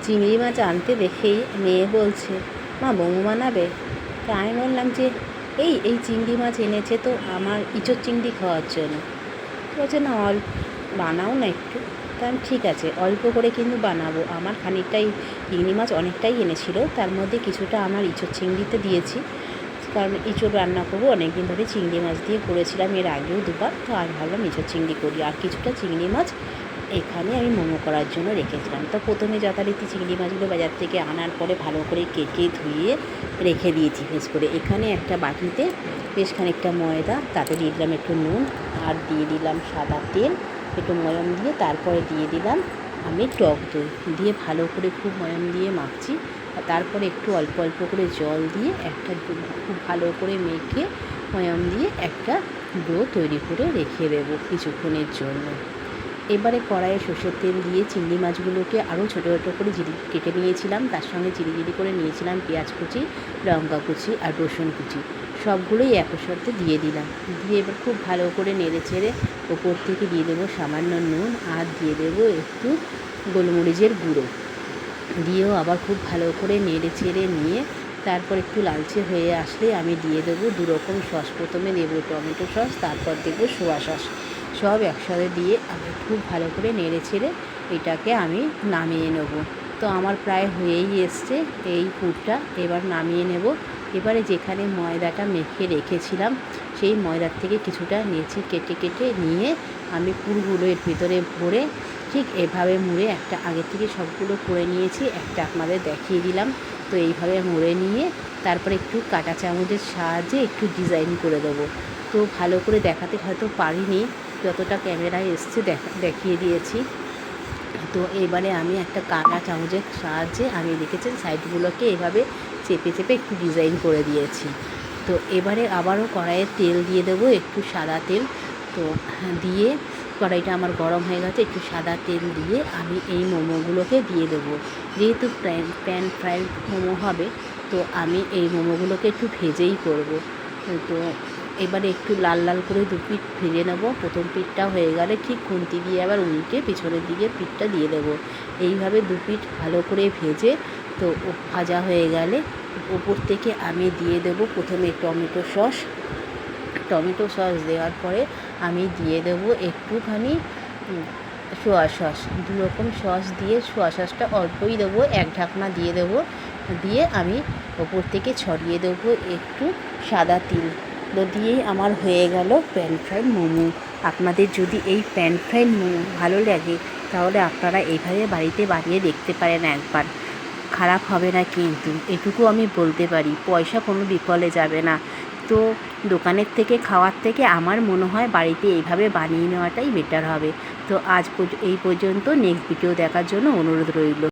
চিংড়ি মাছ আনতে দেখেই মেয়ে বলছে, মা মোমো বানাবে? তা আমি বললাম যে এই চিংড়ি মাছ এনেছে তো আমার ইঁচড় চিংড়ি খাওয়ার জন্য। বলছে না বানাও না একটু। তা আমি ঠিক আছে, অল্প করে কিন্তু বানাবো। আমার খানিকটাই চিংড়ি মাছ অনেকটাই এনেছিল, তার মধ্যে কিছুটা আমার ইঁচড় চিংড়িতে দিয়েছি, কারণ ইঁচড় রান্না করবো। অনেক দিন ধরে চিংড়ি মাছ দিয়ে করেছিলাম এর আগেও দুবার, তো আর ভাবলাম ইঁচড় চিংড়ি করি। আর কিছুটা চিংড়ি মাছ এখানে আমি মোমো করার জন্য রেখেছিলাম। তো প্রথমে যথারীতি চিংড়ি মাছগুলো বাজার থেকে আনার পরে ভালো করে কেটে ধুয়ে রেখে দিয়েছি ভেজ করে। এখানে একটা বাটিতে বেশ খানিকটা ময়দা, তাতে দিয়ে দিলাম একটু নুন, আর দিয়ে দিলাম সাদা তেল, একটু ময়ম দিয়ে তারপরে দিয়ে দিলাম আমি টক দই দিয়ে ভালো করে খুব ময়ম দিয়ে মাখছি। আর তারপরে একটু অল্প অল্প করে জল দিয়ে খুব ভালো করে মেখে ময়ম দিয়ে একটা ডো তৈরি করে রেখে দেবো কিছুক্ষণের জন্য। এবারে কড়াইয়ে সর্ষের তেল দিয়ে চিংড়ি মাছগুলোকে আরও ছোটো ছোটো করে কেটে নিয়েছিলাম, তার সঙ্গে চিলি করে নিয়েছিলাম পেঁয়াজ কুচি, লঙ্কা কুচি আর রসুন কুচি, সবগুলোই একই সাথে দিয়ে দিলাম। দিয়ে এবার খুব ভালো করে নেড়ে চেড়ে ওপর থেকে দিয়ে দেবো সামান্য নুন, আর দিয়ে দেবো একটু গোলমরিচের গুঁড়ো, দিয়েও আবার খুব ভালো করে নেড়ে চেড়ে নিয়ে তারপর একটু লালচে হয়ে আসলে আমি দিয়ে দেবো দু রকম সস। প্রথমে দেবো টমেটো সস, তারপর দেবো সোয়া সস, সব একসাথে দিয়ে আমি খুব ভালো করে নেড়ে ছেড়ে এটাকে আমি নামিয়ে নেব। তো আমার প্রায় হয়েই এসছে এই পুরটা, এবার নামিয়ে নেব। এবারে যেখানে ময়দাটা মেখে রেখেছিলাম সেই ময়দার থেকে কিছুটা নিয়েছি, কেটে কেটে নিয়ে আমি পুরগুলো এর ভিতরে ভরে ঠিক এভাবে মুড়ে একটা আগে থেকে সবগুলো করে নিয়েছি, একটা আপনাদের দেখিয়ে দিলাম। তো এইভাবে মুড়ে নিয়ে তারপরে একটু কাঁটা চামচের সাহায্যে একটু ডিজাইন করে দেবো। তো ভালো করে দেখাতে হয়তো পারিনি, যতটা ক্যামেরায় এসছে দেখিয়ে দিয়েছি। তো এবারে আমি একটা কাঁটা চামচের সাহায্যে আমি দেখেছেন সাইডগুলোকে এভাবে চেপে চেপে একটু ডিজাইন করে দিয়েছি। তো এবারে আবারও কড়াইয়ে তেল দিয়ে দেবো, একটু সাদা তেল। তো দিয়ে কড়াইটা আমার গরম হয়ে গেছে, একটু সাদা তেল দিয়ে আমি এই মোমোগুলোকে দিয়ে দেবো। যেহেতু প্যান ফ্রাইড মোমো হবে, তো আমি এই মোমোগুলোকে একটু ভেজেই করব। তো এবারে একটু লাল লাল করে দু পিঠ ভেজে নেবো। প্রথম পিঠটা হয়ে গেলে ঠিক খুন্তি দিয়ে আবার উল্টে পিছনের দিকে পিঠটা দিয়ে দেবো। এইভাবে দু পিঠ ভালো করে ভেজে তো ভাজা হয়ে গেলে ওপর থেকে আমি দিয়ে দেবো প্রথমে টমেটো সস দেওয়ার পরে আমি দিয়ে দেবো একটুখানি সোয়া সস, দু রকম সস দিয়ে সোয়া সসটা অল্পই দেবো, এক ঢাকনা দিয়ে দেবো। দিয়ে আমি ওপর থেকে ছড়িয়ে দেবো একটু সাদা তিল। দিয়েই আমার হয়ে গেল প্যান ফ্রাইড মোমো। আপনাদের যদি এই প্যান ফ্রাইড মোমো ভালো লাগে তাহলে আপনারা এইভাবে বাড়িতে বানিয়ে দেখতে পারেন একবার, খারাপ হবে না কিন্তু, এটুকু আমি বলতে পারি। পয়সা কোনো বিকলে যাবে না। তো দোকানের থেকে খাওয়ার থেকে আমার মনে হয় বাড়িতে এইভাবে বানিয়ে নেওয়াটাই বেটার হবে। তো আজ এই পর্যন্ত, নেক্সট ভিডিও দেখার জন্য অনুরোধ রইল।